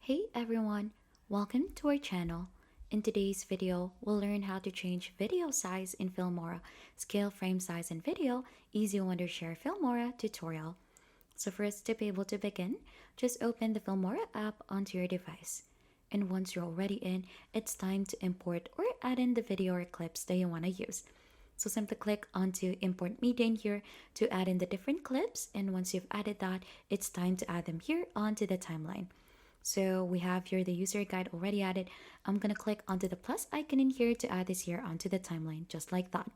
Hey everyone, welcome to our channel. In today's video, we'll learn how to change video size in Filmora, scale frame size in video, easy Wondershare Filmora tutorial. So first, to be able to begin, just open the Filmora app onto your device. And once you're already in, it's time to import or add in the video or clips that you want to use. So simply click onto import media in here to add in the different clips, and once you've added that, it's time to add them here onto the timeline. So we have here the user guide already added. I'm gonna click onto the plus icon in here to add this here onto the timeline, just like that.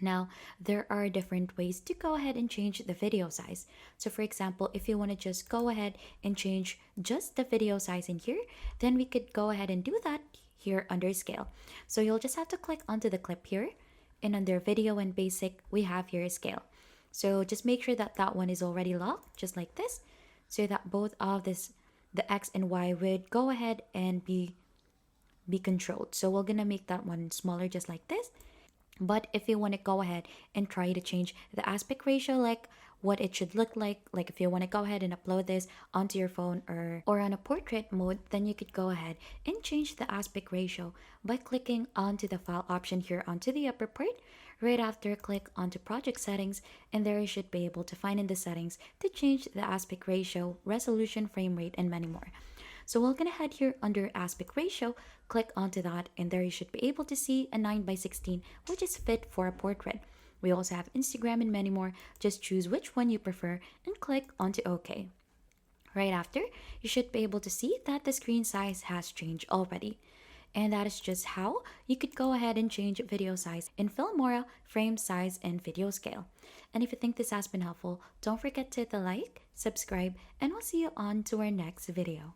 Now, there are different ways to go ahead and change the video size. So for example, if you want to just go ahead and change just the video size in here, then we could go ahead and do that here under scale. So you'll just have to click onto the clip here, and under video and basic, we have here scale. So just make sure that that one is already locked, just like this, so that both of this, the X and Y, would go ahead and be controlled. So we're gonna make that one smaller, just like this. But if you want to go ahead and try to change the aspect ratio, like what it should look like if you want to go ahead and upload this onto your phone or on a portrait mode, then you could go ahead and change the aspect ratio by clicking onto the file option here onto the upper part. Right after, click onto project settings, and there you should be able to find in the settings to change the aspect ratio, resolution, frame rate, and many more. So we're gonna head here under aspect ratio, click onto that, and there you should be able to see a 9:16, which is fit for a portrait. We also have Instagram and many more. Just choose which one you prefer and click onto OK. Right after, you should be able to see that the screen size has changed already. And that is just how you could go ahead and change video size in Filmora, frame size, and video scale. And if you think this has been helpful, don't forget to hit the like, subscribe, and we'll see you on to our next video.